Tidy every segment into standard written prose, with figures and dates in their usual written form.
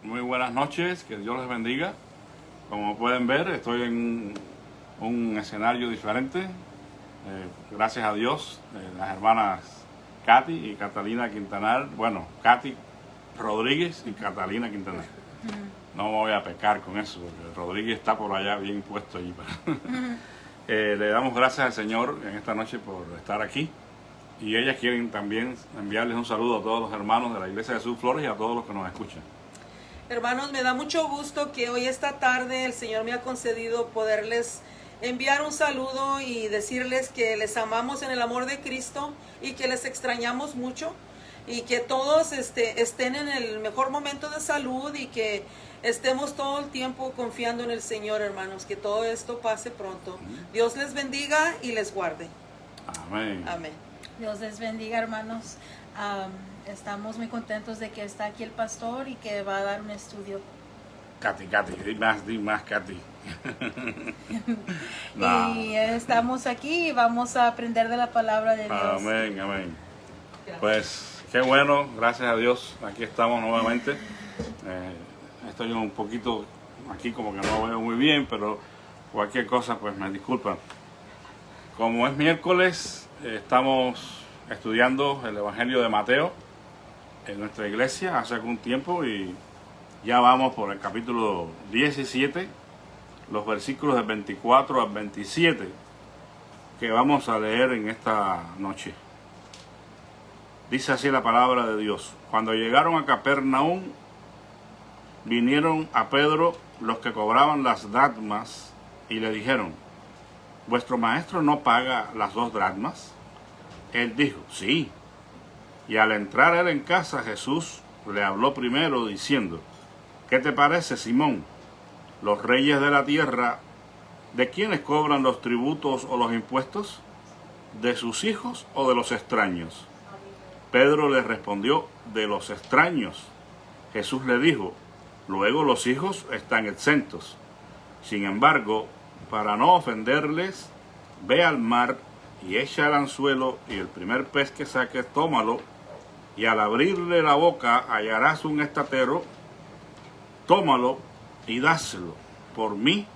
Muy buenas noches, que Dios les bendiga. Como pueden ver, estoy en un escenario diferente. Gracias a Dios, las hermanas Katy y Catalina Quintanar, bueno, Katy Rodríguez y Catalina Quintanar. No me voy a pecar con eso, porque Rodríguez está por allá bien puesto allí. Le damos gracias al Señor en esta noche por estar aquí. Y ellas quieren también enviarles un saludo a todos los hermanos de la Iglesia de Jesús Flores y a todos los que nos escuchan. Hermanos, me da mucho gusto que hoy esta tarde el Señor me ha concedido poderles enviar un saludo y decirles que les amamos en el amor de Cristo y que les extrañamos mucho y que todos estén en el mejor momento de salud y que estemos todo el tiempo confiando en el Señor, hermanos, que todo esto pase pronto. Dios les bendiga y les guarde. Amén. Amén. Dios les bendiga, hermanos. Estamos muy contentos de que está aquí el pastor y que va a dar un estudio. Katy, di más, Katy. Y estamos aquí y vamos a aprender de la palabra de Dios. Amén, amén. Pues qué bueno, gracias a Dios, aquí estamos nuevamente. Estoy un poquito aquí como que no veo muy bien, pero cualquier cosa pues me disculpan. Como es miércoles, estamos estudiando el Evangelio de Mateo en nuestra iglesia hace algún tiempo y ya vamos por el capítulo 17, los versículos del 24 al 27 que vamos a leer en esta noche. Dice así la palabra de Dios: Cuando llegaron a Capernaum, vinieron a Pedro los que cobraban las dracmas y le dijeron: ¿vuestro maestro no paga las 2 dracmas? Él dijo: sí. Y al entrar él en casa, Jesús le habló primero diciendo: ¿qué te parece, Simón? Los reyes de la tierra, ¿de quiénes cobran los tributos o los impuestos? ¿De sus hijos o de los extraños? Pedro le respondió: de los extraños. Jesús le dijo: luego los hijos están exentos. Sin embargo, para no ofenderles, ve al mar y echa el anzuelo, y el primer pez que saques, tómalo, y al abrirle la boca hallarás un estatero, tómalo y dáselo por mí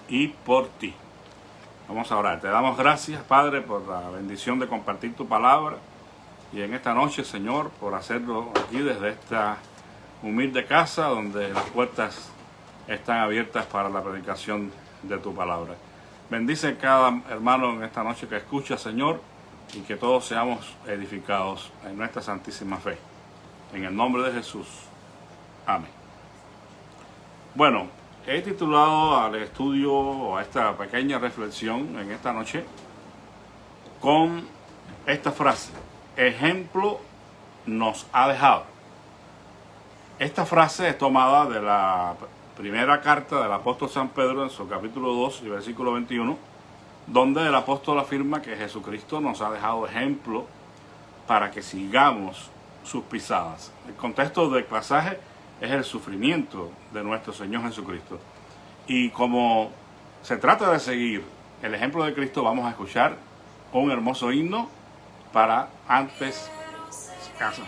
y por ti. Vamos a orar. Te damos gracias, Padre, por la bendición de compartir tu palabra, y en esta noche, Señor, por hacerlo aquí desde esta humilde casa donde las puertas están abiertas para la predicación de tu palabra. Bendice cada hermano en esta noche que escucha, Señor, y que todos seamos edificados en nuestra santísima fe. En el nombre de Jesús. Amén. Bueno, he titulado al estudio, o a esta pequeña reflexión en esta noche, con esta frase: ejemplo nos ha dejado. Esta frase es tomada de la primera carta del apóstol San Pedro en su capítulo 2 y versículo 21, donde el apóstol afirma que Jesucristo nos ha dejado ejemplo para que sigamos sus pisadas. El contexto del pasaje es el sufrimiento de nuestro Señor Jesucristo. Y como se trata de seguir el ejemplo de Cristo, vamos a escuchar un hermoso himno para antes casa.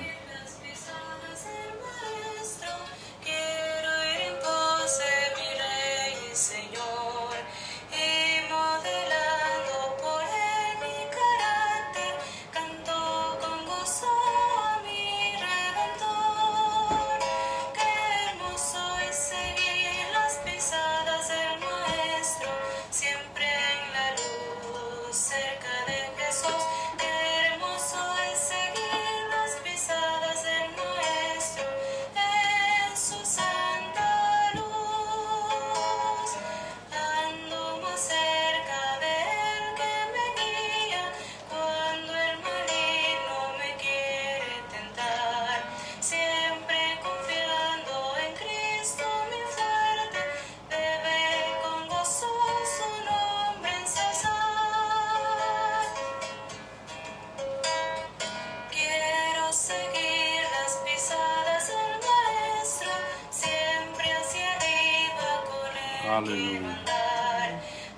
Aleluya.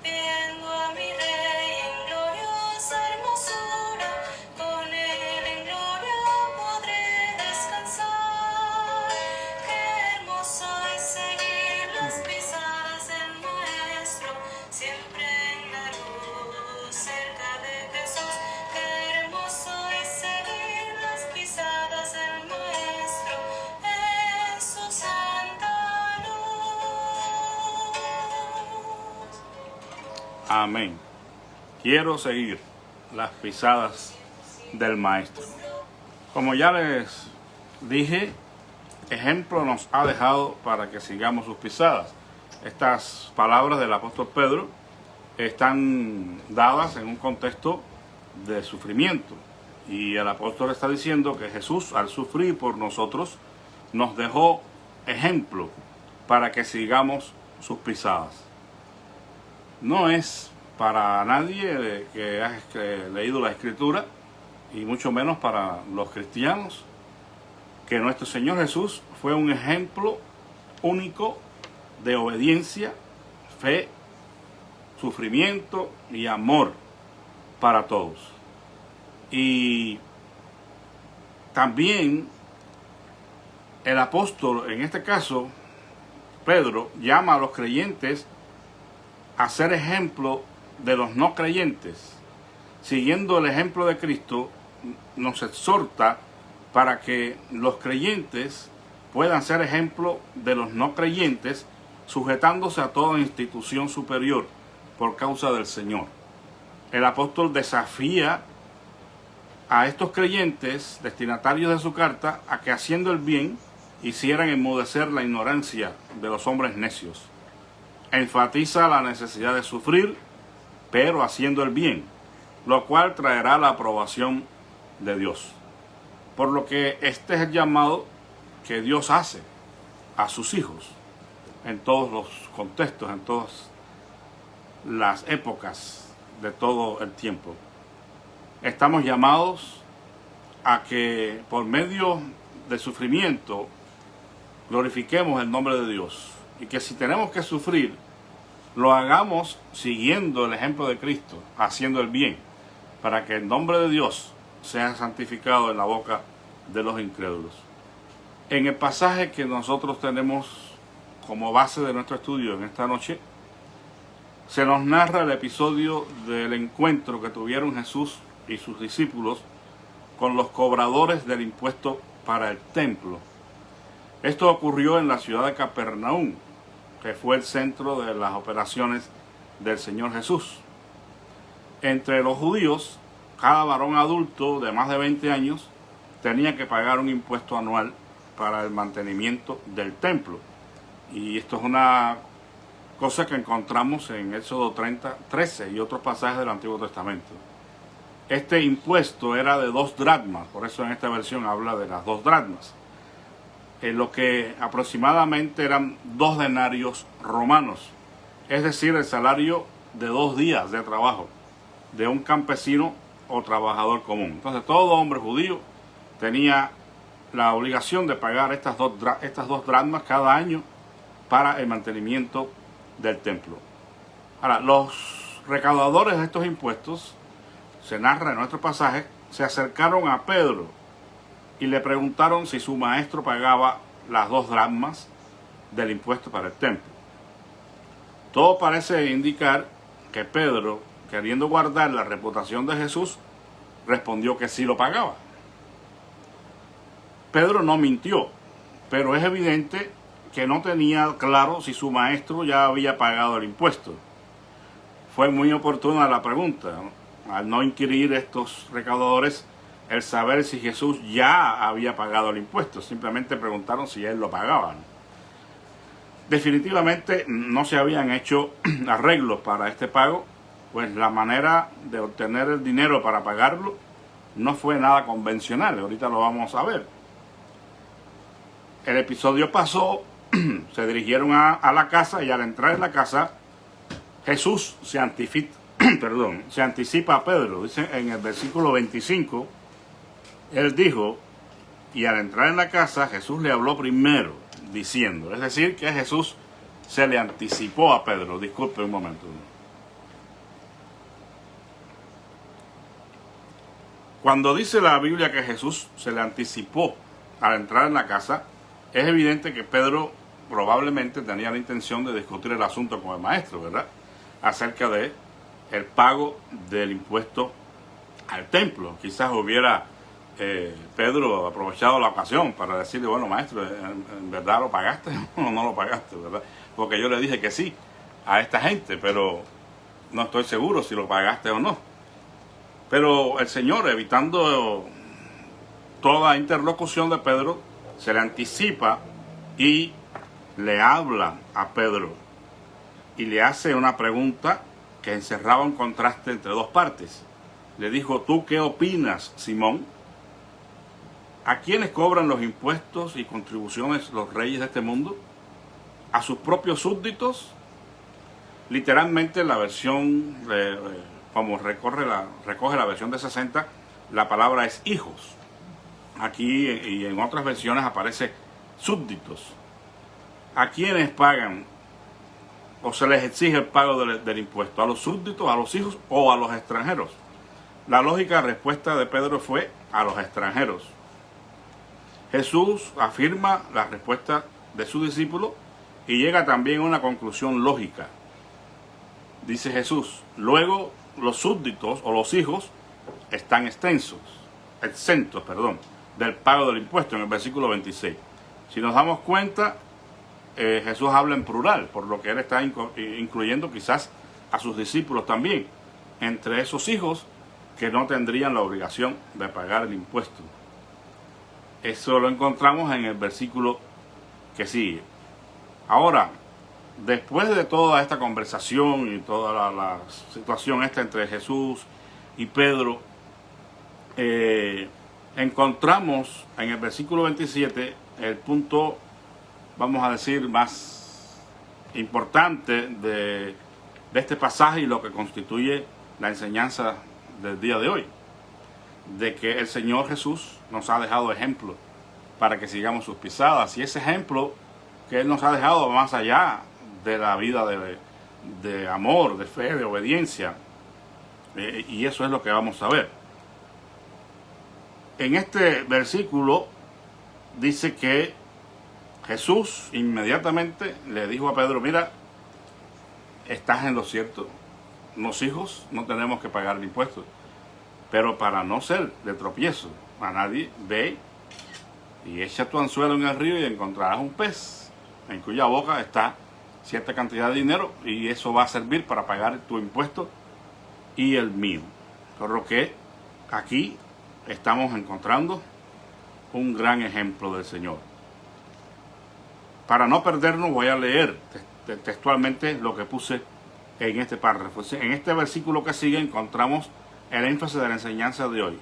Viendo a mi Rey en gloriosa hermosura, con Él en gloria podré descansar. Qué hermoso Amén. Quiero seguir las pisadas del Maestro. Como ya les dije, ejemplo nos ha dejado para que sigamos sus pisadas. Estas palabras del apóstol Pedro están dadas en un contexto de sufrimiento. Y el apóstol está diciendo que Jesús, al sufrir por nosotros, nos dejó ejemplo para que sigamos sus pisadas. No es para nadie que ha leído la Escritura, y mucho menos para los cristianos, que nuestro Señor Jesús fue un ejemplo único de obediencia, fe, sufrimiento y amor para todos. Y también el apóstol, en este caso Pedro, llama a los creyentes a ser ejemplo de los no creyentes. Siguiendo el ejemplo de Cristo, nos exhorta para que los creyentes puedan ser ejemplo de los no creyentes, sujetándose a toda institución superior por causa del Señor. El apóstol desafía a estos creyentes, destinatarios de su carta, a que haciendo el bien hicieran enmudecer la ignorancia de los hombres necios. Enfatiza la necesidad de sufrir, pero haciendo el bien, lo cual traerá la aprobación de Dios. Por lo que este es el llamado que Dios hace a sus hijos en todos los contextos, en todas las épocas de todo el tiempo. Estamos llamados a que por medio del sufrimiento glorifiquemos el nombre de Dios, y que si tenemos que sufrir, lo hagamos siguiendo el ejemplo de Cristo, haciendo el bien, para que el nombre de Dios sea santificado en la boca de los incrédulos. En el pasaje que nosotros tenemos como base de nuestro estudio en esta noche, se nos narra el episodio del encuentro que tuvieron Jesús y sus discípulos con los cobradores del impuesto para el templo. Esto ocurrió en la ciudad de Capernaum, que fue el centro de las operaciones del Señor Jesús. Entre los judíos, cada varón adulto de más de 20 años tenía que pagar un impuesto anual para el mantenimiento del templo. Y esto es una cosa que encontramos en Éxodo 13 y otros pasajes del Antiguo Testamento. Este impuesto era de 2 dracmas, por eso en esta versión habla de las 2 dracmas, lo que aproximadamente eran 2 denarios romanos, es decir, el salario de 2 días de trabajo de un campesino o trabajador común. Entonces todo hombre judío tenía la obligación de pagar estas dos dracmas cada año para el mantenimiento del templo. Ahora, los recaudadores de estos impuestos, se narra en nuestro pasaje, se acercaron a Pedro y le preguntaron si su maestro pagaba las 2 dracmas del impuesto para el templo. Todo parece indicar que Pedro, queriendo guardar la reputación de Jesús, respondió que sí lo pagaba. Pedro no mintió, pero es evidente que no tenía claro si su maestro ya había pagado el impuesto. Fue muy oportuna la pregunta, ¿no? Al no inquirir estos recaudadores el saber si Jesús ya había pagado el impuesto, simplemente preguntaron si él lo pagaba. Definitivamente no se habían hecho arreglos para este pago, pues la manera de obtener el dinero para pagarlo no fue nada convencional. Ahorita lo vamos a ver. El episodio pasó, se dirigieron a la casa, y al entrar en la casa, Jesús se anticipa a Pedro. Dice en el versículo 25, él dijo, y al entrar en la casa, Jesús le habló primero, diciendo, es decir, que Jesús se le anticipó a Pedro. Disculpe un momento. Cuando dice la Biblia que Jesús se le anticipó al entrar en la casa, es evidente que Pedro probablemente tenía la intención de discutir el asunto con el maestro, ¿verdad? Acerca de el pago del impuesto al templo. Quizás hubiera Pedro aprovechado la ocasión para decirle, bueno, maestro, ¿en verdad lo pagaste o no lo pagaste, verdad? Porque yo le dije que sí a esta gente, pero no estoy seguro si lo pagaste o no. Pero el Señor, evitando toda interlocución de Pedro, se le anticipa y le habla a Pedro y le hace una pregunta que encerraba un contraste entre dos partes. Le dijo: ¿tú qué opinas, Simón? ¿A quiénes cobran los impuestos y contribuciones los reyes de este mundo? ¿A sus propios súbditos? Literalmente, la versión, como recoge la versión de 60, la palabra es hijos. Aquí y en otras versiones aparece súbditos. ¿A quiénes pagan o se les exige el pago del impuesto? ¿A los súbditos, a los hijos o a los extranjeros? La lógica respuesta de Pedro fue: a los extranjeros. Jesús afirma la respuesta de su discípulo y llega también a una conclusión lógica. Dice Jesús: luego los súbditos o los hijos están exentos del pago del impuesto, en el versículo 26. Si nos damos cuenta, Jesús habla en plural, por lo que él está incluyendo quizás a sus discípulos también, entre esos hijos que no tendrían la obligación de pagar el impuesto. Eso lo encontramos en el versículo que sigue. Ahora, después de toda esta conversación y toda la situación esta entre Jesús y Pedro, encontramos en el versículo 27 el punto, vamos a decir, más importante de este pasaje y lo que constituye la enseñanza del día de hoy, de que el Señor Jesús nos ha dejado ejemplo para que sigamos sus pisadas, y ese ejemplo que Él nos ha dejado va más allá de la vida de amor, de fe, de obediencia, y eso es lo que vamos a ver. En este versículo dice que Jesús inmediatamente le dijo a Pedro: mira, estás en lo cierto, los hijos no tenemos que pagar el impuesto, pero para no ser de tropiezo a nadie, ve y echa tu anzuelo en el río y encontrarás un pez en cuya boca está cierta cantidad de dinero, y eso va a servir para pagar tu impuesto y el mío. Por lo que aquí estamos encontrando un gran ejemplo del Señor. Para no perdernos, voy a leer textualmente lo que puse en este párrafo. En este versículo que sigue encontramos el énfasis de la enseñanza de hoy.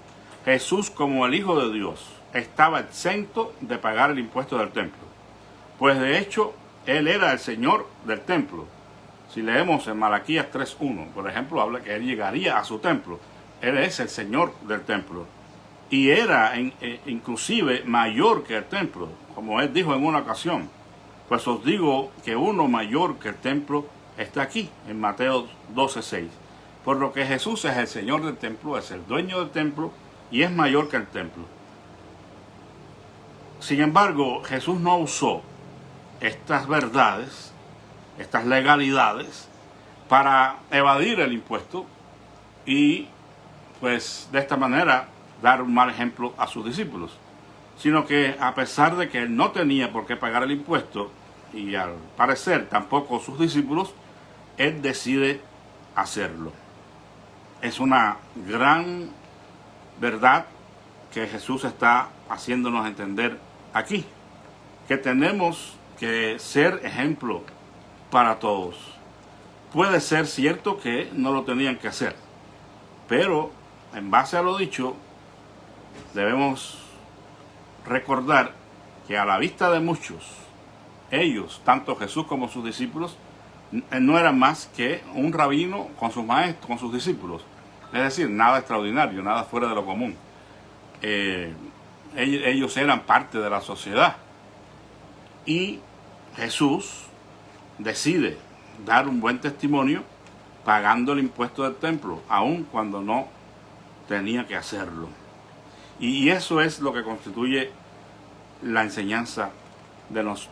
Jesús, como el Hijo de Dios, estaba exento de pagar el impuesto del templo, pues de hecho Él era el Señor del templo. Si leemos en Malaquías 3:1, por ejemplo, habla que Él llegaría a su templo. Él es el Señor del templo. Y era inclusive mayor que el templo, como Él dijo en una ocasión: pues os digo que uno mayor que el templo está aquí, en Mateo 12:6. Por lo que Jesús es el Señor del templo, es el dueño del templo y es mayor que el templo. Sin embargo, Jesús no usó estas verdades, estas legalidades, para evadir el impuesto y, pues, de esta manera dar un mal ejemplo a sus discípulos, sino que, a pesar de que Él no tenía por qué pagar el impuesto, y al parecer tampoco sus discípulos, Él decide hacerlo. Es una gran verdad que Jesús está haciéndonos entender aquí, que tenemos que ser ejemplo para todos. Puede ser cierto que no lo tenían que hacer, pero en base a lo dicho, debemos recordar que a la vista de muchos, ellos, tanto Jesús como sus discípulos, no eran más que un rabino con sus maestros, con sus discípulos. Es decir, nada extraordinario, nada fuera de lo común. Ellos eran parte de la sociedad. Y Jesús decide dar un buen testimonio pagando el impuesto del templo, aun cuando no tenía que hacerlo. Y eso es lo que constituye la enseñanza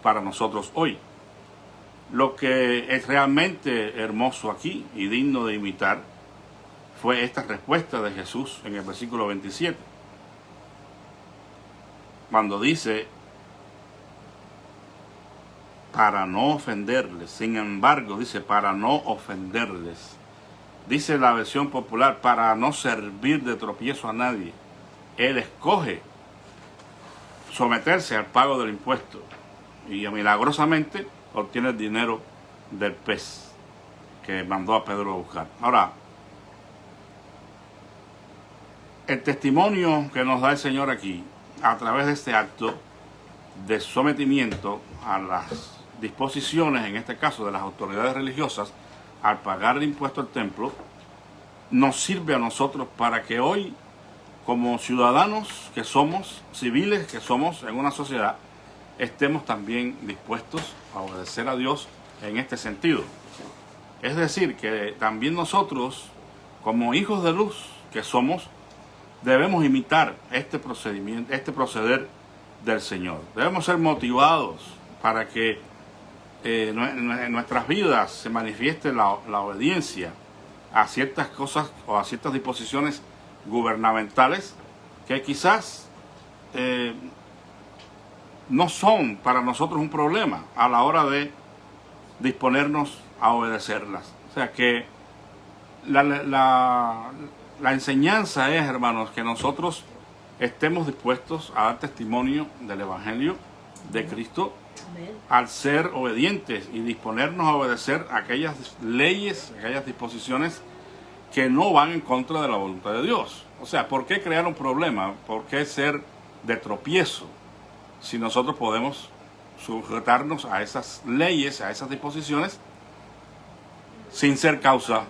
para nosotros hoy. Lo que es realmente hermoso aquí y digno de imitar fue esta respuesta de Jesús en el versículo 27, cuando dice: para no ofenderles. Sin embargo, dice: para no ofenderles. dice la versión popular, para no servir de tropiezo a nadie. Él escoge someterse al pago del impuesto y milagrosamente obtiene el dinero del pez que mandó a Pedro a buscar. Ahora, el testimonio que nos da el Señor aquí, a través de este acto de sometimiento a las disposiciones, en este caso de las autoridades religiosas, al pagar el impuesto al templo, nos sirve a nosotros para que hoy, como ciudadanos que somos, civiles que somos en una sociedad, estemos también dispuestos a obedecer a Dios en este sentido. Es decir, que también nosotros, como hijos de luz que somos, debemos imitar este procedimiento, este proceder del Señor. Debemos ser motivados para que en nuestras vidas se manifieste la obediencia a ciertas cosas o a ciertas disposiciones gubernamentales que quizás no son para nosotros un problema a la hora de disponernos a obedecerlas. O sea que la enseñanza es, hermanos, que nosotros estemos dispuestos a dar testimonio del Evangelio de Cristo al ser obedientes y disponernos a obedecer aquellas leyes, aquellas disposiciones que no van en contra de la voluntad de Dios. O sea, ¿por qué crear un problema? ¿Por qué ser de tropiezo si nosotros podemos sujetarnos a esas leyes, a esas disposiciones, sin ser causa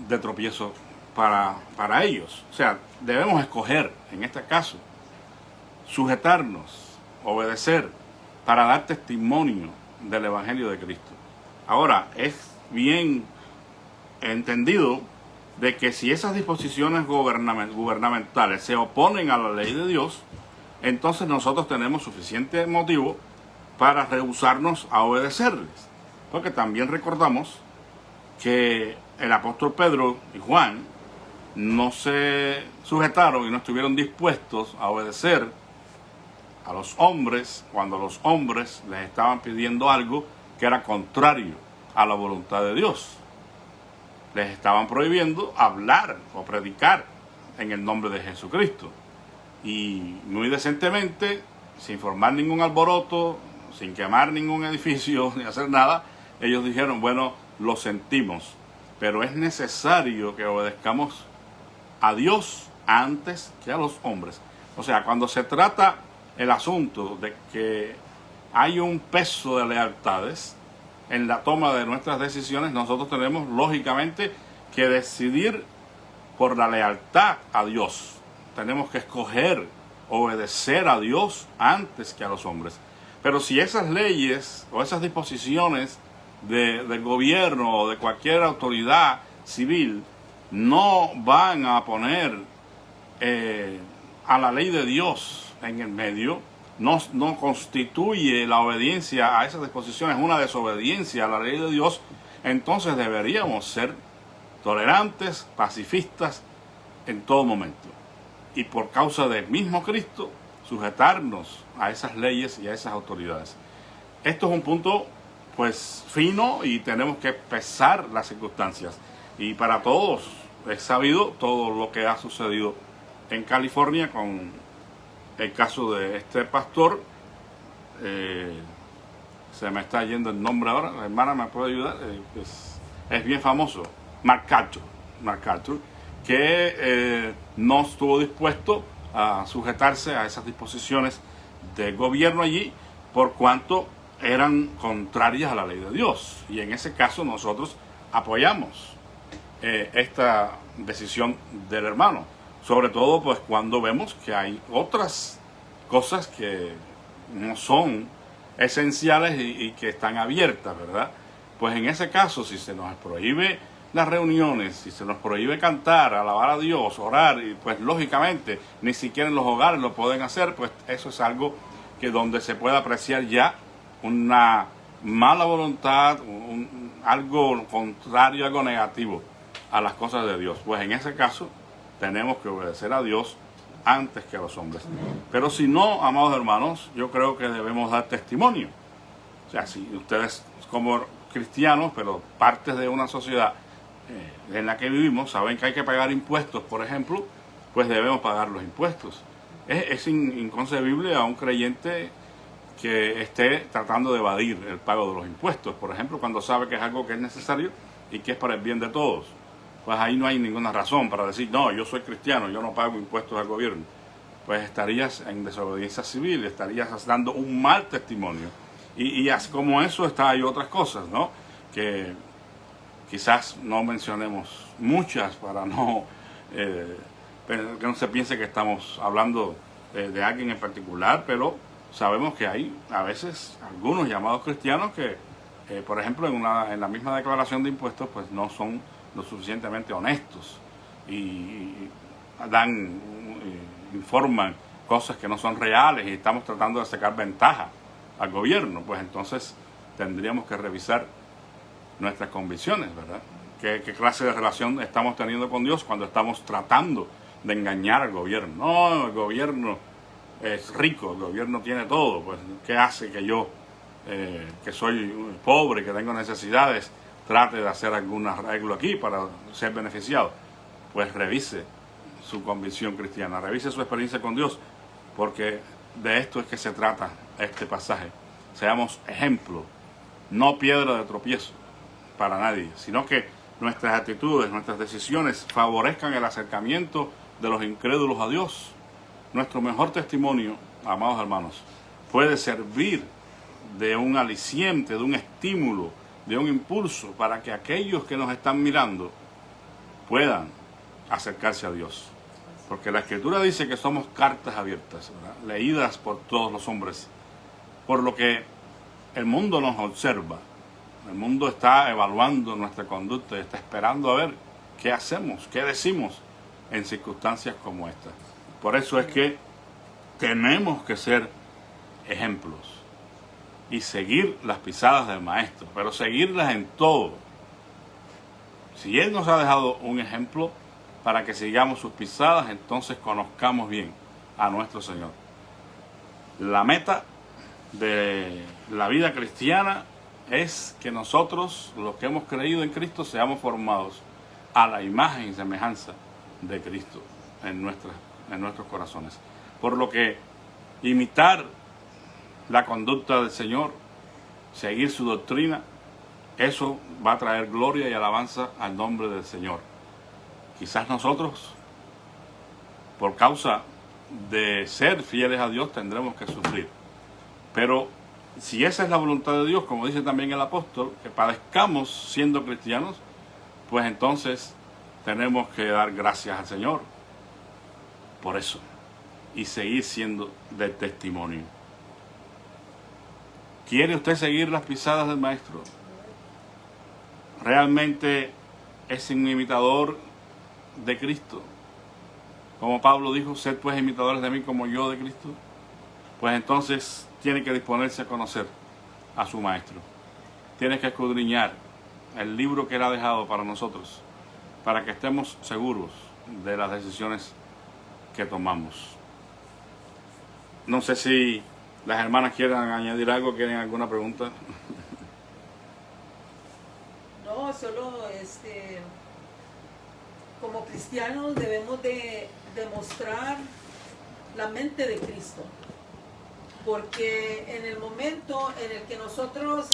de tropiezo para ellos? O sea, debemos escoger, en este caso, sujetarnos, obedecer, para dar testimonio del Evangelio de Cristo. Ahora, es bien entendido de que si esas disposiciones gubernamentales se oponen a la ley de Dios, entonces nosotros tenemos suficiente motivo para rehusarnos a obedecerles. Porque también recordamos que el apóstol Pedro y Juan no se sujetaron y no estuvieron dispuestos a obedecer a los hombres cuando los hombres les estaban pidiendo algo que era contrario a la voluntad de Dios. Les estaban prohibiendo hablar o predicar en el nombre de Jesucristo. Y muy decentemente, sin formar ningún alboroto, sin quemar ningún edificio ni hacer nada, ellos dijeron, bueno, lo sentimos, pero es necesario que obedezcamos a Dios antes que a los hombres. O sea, cuando se trata el asunto de que hay un peso de lealtades en la toma de nuestras decisiones, nosotros tenemos lógicamente que decidir por la lealtad a Dios. Tenemos que escoger obedecer a Dios antes que a los hombres. Pero si esas leyes o esas disposiciones del gobierno o de cualquier autoridad civil no van a poner a la ley de Dios en el medio, no constituye la obediencia a esas disposiciones una desobediencia a la ley de Dios, entonces deberíamos ser tolerantes, pacifistas en todo momento. Y por causa del mismo Cristo, sujetarnos a esas leyes y a esas autoridades. Esto es un punto pues fino y tenemos que pesar las circunstancias. Y para todos es sabido todo lo que ha sucedido en California con el caso de este pastor. Se me está yendo el nombre ahora, la hermana me puede ayudar, es bien famoso, MacArthur, que no estuvo dispuesto a sujetarse a esas disposiciones del gobierno allí por cuanto eran contrarias a la ley de Dios. Y en ese caso nosotros apoyamos esta decisión del hermano, sobre todo pues cuando vemos que hay otras cosas que no son esenciales y que están abiertas, ¿verdad? Pues en ese caso, si se nos prohíbe las reuniones, si se nos prohíbe cantar, alabar a Dios, orar, y pues lógicamente ni siquiera en los hogares lo pueden hacer, pues eso es algo que donde se puede apreciar ya una mala voluntad, algo contrario, algo negativo a las cosas de Dios. Pues en ese caso tenemos que obedecer a Dios antes que a los hombres. Pero si no, amados hermanos, yo creo que debemos dar testimonio. O sea, si ustedes como cristianos, pero partes de una sociedad, en la que vivimos saben que hay que pagar impuestos, por ejemplo, pues debemos pagar los impuestos. Es inconcebible a un creyente que esté tratando de evadir el pago de los impuestos, por ejemplo, cuando sabe que es algo que es necesario y que es para el bien de todos. Pues ahí no hay ninguna razón para decir, no, yo soy cristiano, yo no pago impuestos al gobierno. Pues estarías en desobediencia civil, estarías dando un mal testimonio. Y así como eso hay otras cosas, ¿no? Que quizás no mencionemos muchas para que no se piense que estamos hablando de alguien en particular, pero sabemos que hay a veces algunos llamados cristianos que, por ejemplo, en la misma declaración de impuestos, pues no son lo suficientemente honestos y informan cosas que no son reales y estamos tratando de sacar ventaja al gobierno. Pues entonces tendríamos que revisar nuestras convicciones, ¿verdad? ¿Qué clase de relación estamos teniendo con Dios cuando estamos tratando de engañar al gobierno? No, el gobierno es rico, el gobierno tiene todo. Pues, ¿qué hace que yo, que soy pobre, que tengo necesidades, trate de hacer algún arreglo aquí para ser beneficiado? Pues revise su convicción cristiana, revise su experiencia con Dios, porque de esto es que se trata este pasaje. Seamos ejemplo, no piedra de tropiezo para nadie, sino que nuestras actitudes, nuestras decisiones favorezcan el acercamiento de los incrédulos a Dios. Nuestro mejor testimonio, amados hermanos, puede servir de un aliciente, de un estímulo, de un impulso para que aquellos que nos están mirando puedan acercarse a Dios. Porque la Escritura dice que somos cartas abiertas, ¿verdad? Leídas por todos los hombres, por lo que el mundo nos observa. El mundo está evaluando nuestra conducta y está esperando a ver qué hacemos, qué decimos en circunstancias como esta. Por eso es que tenemos que ser ejemplos y seguir las pisadas del Maestro, pero seguirlas en todo. Si Él nos ha dejado un ejemplo para que sigamos sus pisadas, entonces conozcamos bien a nuestro Señor. La meta de la vida cristiana es que nosotros, los que hemos creído en Cristo, seamos formados a la imagen y semejanza de Cristo en nuestros corazones. Por lo que imitar la conducta del Señor, seguir su doctrina, eso va a traer gloria y alabanza al nombre del Señor. Quizás nosotros, por causa de ser fieles a Dios, tendremos que sufrir. Pero si esa es la voluntad de Dios, como dice también el apóstol, que padezcamos siendo cristianos, pues entonces tenemos que dar gracias al Señor por eso y seguir siendo de testimonio. ¿Quiere usted seguir las pisadas del Maestro? ¿Realmente es un imitador de Cristo? Como Pablo dijo, sed pues imitadores de mí como yo de Cristo. Pues entonces tiene que disponerse a conocer a su Maestro. Tiene que escudriñar el libro que Él ha dejado para nosotros, para que estemos seguros de las decisiones que tomamos. No sé si las hermanas quieran añadir algo, quieren alguna pregunta. No, solo como cristianos debemos de demostrar la mente de Cristo, porque en el momento en el que nosotros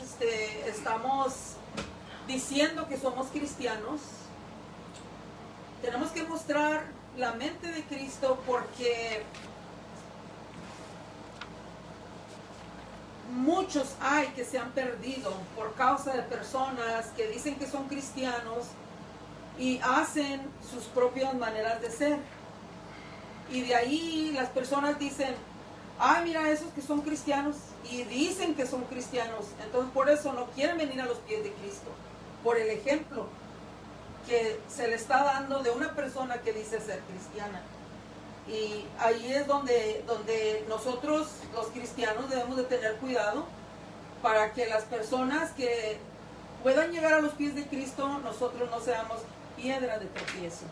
estamos diciendo que somos cristianos, tenemos que mostrar la mente de Cristo, porque muchos hay que se han perdido por causa de personas que dicen que son cristianos y hacen sus propias maneras de ser. Y de ahí las personas dicen, ay, mira, esos que son cristianos, y dicen que son cristianos, entonces por eso no quieren venir a los pies de Cristo, por el ejemplo que se le está dando de una persona que dice ser cristiana. Y ahí es donde nosotros los cristianos debemos de tener cuidado para que las personas que puedan llegar a los pies de Cristo, nosotros no seamos piedra de tropiezo.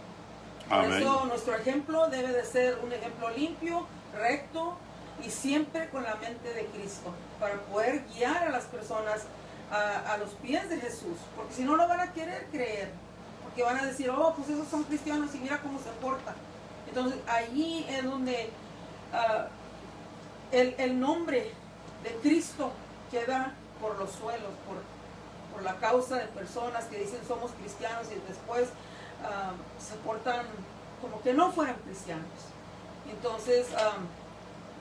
Por eso nuestro ejemplo debe de ser un ejemplo limpio, recto y siempre con la mente de Cristo, para poder guiar a las personas a los pies de Jesús, porque si no, no van a querer creer, porque van a decir, oh, pues esos son cristianos y mira cómo se portan. Entonces allí es donde el nombre de Cristo queda por los suelos, por la causa de personas que dicen somos cristianos y después se portan como que no fueran cristianos. Entonces,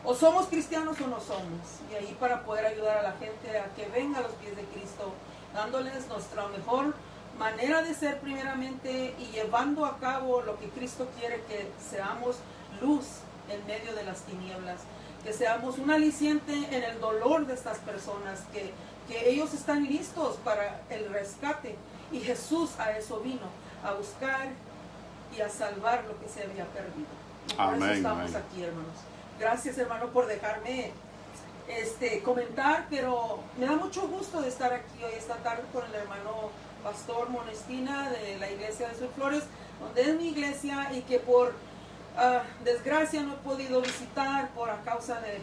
o somos cristianos o no somos. Y ahí para poder ayudar a la gente a que venga a los pies de Cristo, dándoles nuestra mejor manera de ser primeramente y llevando a cabo lo que Cristo quiere, que seamos luz en medio de las tinieblas, que seamos un aliciente en el dolor de estas personas, que ellos están listos para el rescate. Y Jesús a eso vino, a buscar y a salvar lo que se había perdido. Y por Amén, eso estamos amén. aquí, hermanos. Gracias, hermano, por dejarme comentar, pero me da mucho gusto de estar aquí hoy esta tarde con el hermano Pastor Monestina de la iglesia de Surflores, donde es mi iglesia y que por desgracia no he podido visitar por a causa de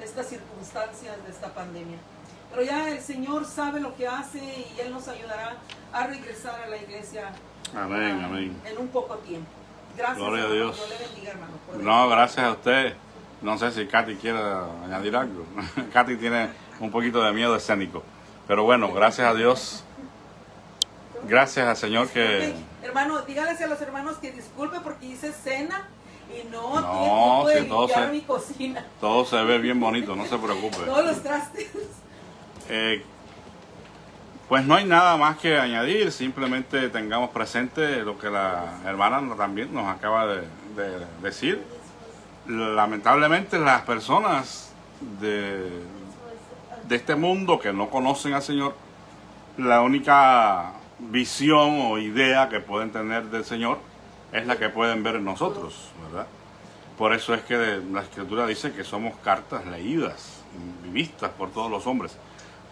estas circunstancias de esta pandemia. Pero ya el Señor sabe lo que hace y Él nos ayudará a regresar a la iglesia Amén, amén. en un poco tiempo. Gracias, Gloria a hermano. Dios. Dios le bendiga, hermano. No, gracias a usted. No sé si Katy quiere añadir algo. Katy tiene un poquito de miedo escénico. Pero bueno, gracias a Dios. Gracias al Señor que... Ok, hermano, dígales a los hermanos que disculpe porque hice cena y no No, tiene tiempo de si todo limpiar se- mi cocina. todo se ve bien bonito, no se preocupe. Todos los trastes. Pues no hay nada más que añadir, simplemente tengamos presente lo que la hermana también nos acaba de decir. Lamentablemente las personas de este mundo que no conocen al Señor, la única visión o idea que pueden tener del Señor es la que pueden ver en nosotros, ¿verdad? Por eso es que la Escritura dice que somos cartas leídas y vistas por todos los hombres.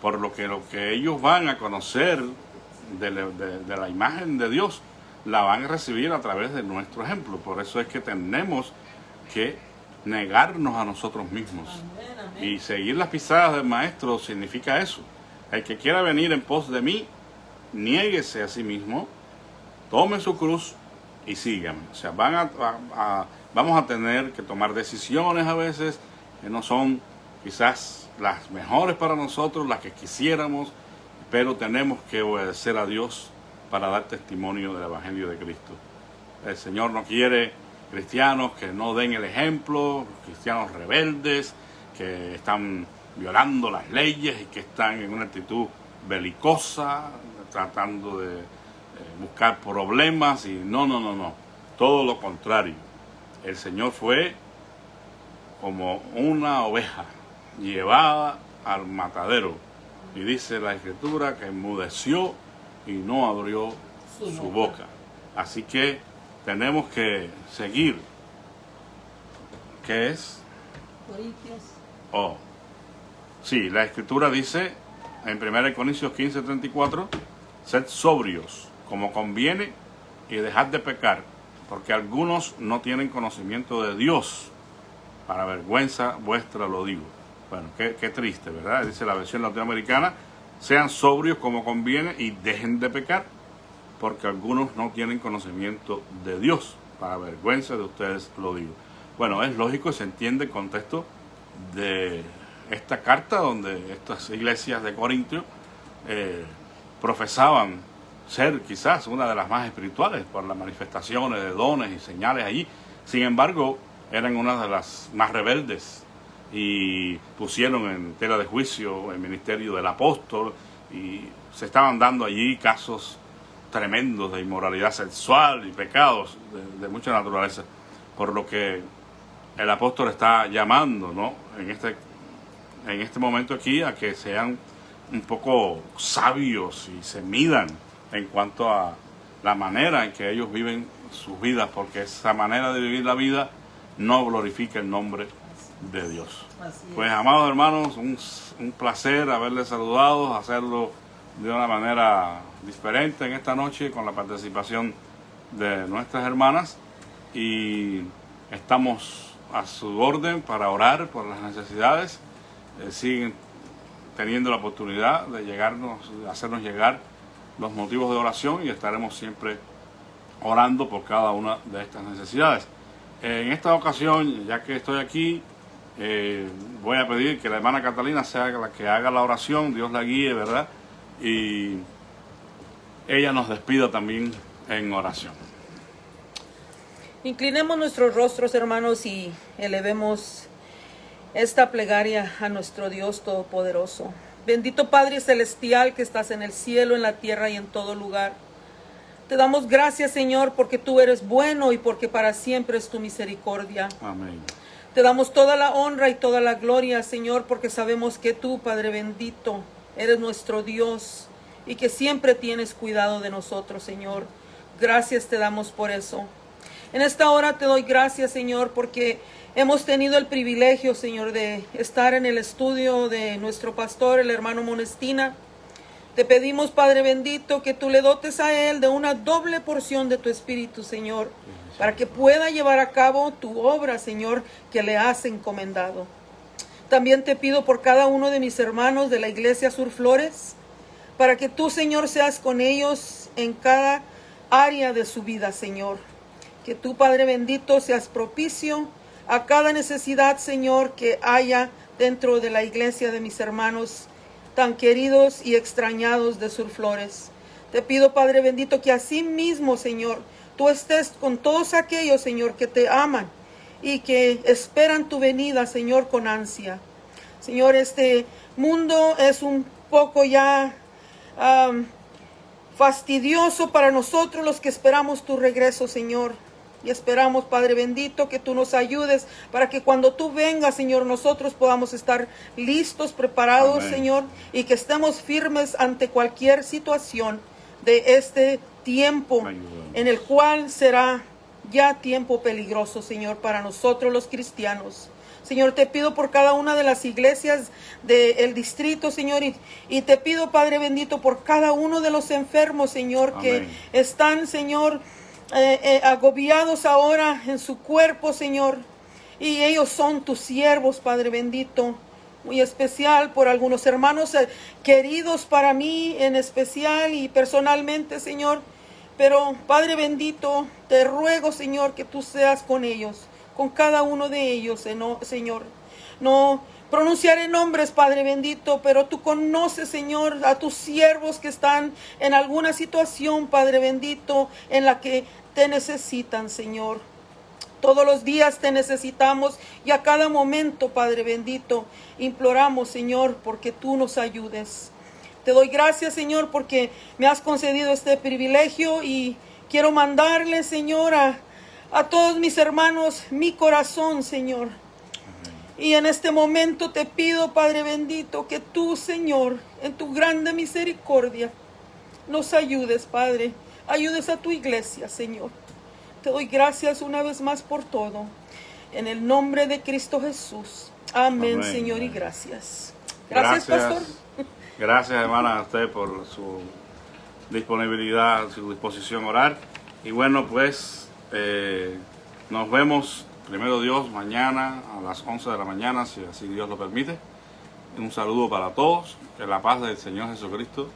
Por lo que ellos van a conocer de la imagen de Dios, la van a recibir a través de nuestro ejemplo. Por eso es que tenemos que negarnos a nosotros mismos. Amén, amén. Y seguir las pisadas del Maestro significa eso. El que quiera venir en pos de mí, niéguese a sí mismo, tome su cruz y sígame. O sea, vamos a tener que tomar decisiones a veces que no son quizás las mejores para nosotros, las que quisiéramos, pero tenemos que obedecer a Dios para dar testimonio del Evangelio de Cristo. El Señor no quiere cristianos que no den el ejemplo, cristianos rebeldes, que están violando las leyes y que están en una actitud belicosa, tratando de buscar problemas y no. Todo lo contrario. El Señor fue como una oveja llevada al matadero. Y dice la Escritura que enmudeció y no abrió su boca. Así que tenemos que seguir. ¿Qué es? Corintios. Oh, sí, la Escritura dice en 1 Corintios 15:34, sed sobrios como conviene y dejad de pecar, porque algunos no tienen conocimiento de Dios. Para vergüenza vuestra lo digo. Bueno, qué triste, ¿verdad? Dice la versión latinoamericana, sean sobrios como conviene y dejen de pecar, porque algunos no tienen conocimiento de Dios. Para vergüenza de ustedes lo digo. Bueno, es lógico y se entiende el contexto de esta carta donde estas iglesias de Corintio profesaban ser quizás una de las más espirituales por las manifestaciones de dones y señales allí. Sin embargo, eran una de las más rebeldes y pusieron en tela de juicio el ministerio del apóstol y se estaban dando allí casos tremendos de inmoralidad sexual y pecados de mucha naturaleza, por lo que el apóstol está llamando, ¿no? en este momento aquí a que sean un poco sabios y se midan en cuanto a la manera en que ellos viven sus vidas, porque esa manera de vivir la vida no glorifica el nombre de Dios. Así es. Pues amados hermanos, un placer haberles saludado, hacerlo de una manera diferente en esta noche con la participación de nuestras hermanas y estamos a su orden para orar por las necesidades. Siguen teniendo la oportunidad de hacernos llegar los motivos de oración y estaremos siempre orando por cada una de estas necesidades. En esta ocasión, ya que estoy aquí, voy a pedir que la hermana Catalina sea la que haga la oración, Dios la guíe, ¿verdad? Y ella nos despida también en oración. Inclinemos nuestros rostros, hermanos, y elevemos esta plegaria a nuestro Dios Todopoderoso. Bendito Padre Celestial que estás en el cielo, en la tierra y en todo lugar. Te damos gracias, Señor, porque tú eres bueno y porque para siempre es tu misericordia. Amén. Te damos toda la honra y toda la gloria, Señor, porque sabemos que tú, Padre bendito, eres nuestro Dios y que siempre tienes cuidado de nosotros, Señor. Gracias te damos por eso. En esta hora te doy gracias, Señor, porque hemos tenido el privilegio, Señor, de estar en el estudio de nuestro pastor, el hermano Monestina. Te pedimos, Padre bendito, que tú le dotes a él de una doble porción de tu Espíritu, Señor, para que pueda llevar a cabo tu obra, Señor, que le has encomendado. También te pido por cada uno de mis hermanos de la Iglesia Sur Flores, para que tú, Señor, seas con ellos en cada área de su vida, Señor. Que tú, Padre bendito, seas propicio a cada necesidad, Señor, que haya dentro de la iglesia de mis hermanos tan queridos y extrañados de Sur Flores. Te pido, Padre bendito, que así mismo, Señor, tú estés con todos aquellos, Señor, que te aman y que esperan tu venida, Señor, con ansia. Señor, este mundo es un poco ya fastidioso para nosotros los que esperamos tu regreso, Señor. Y esperamos, Padre bendito, que tú nos ayudes para que cuando tú vengas, Señor, nosotros podamos estar listos, preparados, Amén. Señor, y que estemos firmes ante cualquier situación de este tiempo en el cual será ya tiempo peligroso, Señor, para nosotros los cristianos. Señor, te pido por cada una de las iglesias del distrito, Señor, y te pido, Padre bendito, por cada uno de los enfermos, Señor, Amén. que están, Señor, agobiados ahora en su cuerpo, Señor, y ellos son tus siervos, Padre bendito. Muy especial por algunos hermanos queridos para mí en especial y personalmente, Señor. Pero, Padre bendito, te ruego, Señor, que tú seas con ellos, con cada uno de ellos, Señor. No pronunciaré nombres, Padre bendito, pero tú conoces, Señor, a tus siervos que están en alguna situación, Padre bendito, en la que te necesitan, Señor. Todos los días te necesitamos y a cada momento, Padre bendito, imploramos, Señor, porque tú nos ayudes. Te doy gracias, Señor, porque me has concedido este privilegio y quiero mandarle, Señor, a todos mis hermanos mi corazón, Señor. Y en este momento te pido, Padre bendito, que tú, Señor, en tu grande misericordia, nos ayudes, Padre. Ayudes a tu iglesia, Señor. Te doy gracias una vez más por todo. En el nombre de Cristo Jesús. Amén, Amén. Señor, y gracias. Gracias, Pastor. Gracias, hermana, a usted por su disponibilidad, su disposición a orar. Y bueno, pues nos vemos, primero Dios, mañana a las 11 de la mañana, si así Dios lo permite. Un saludo para todos. Que la paz del Señor Jesucristo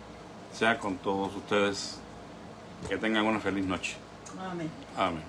sea con todos ustedes. Que tengan una feliz noche. Amén. Amén.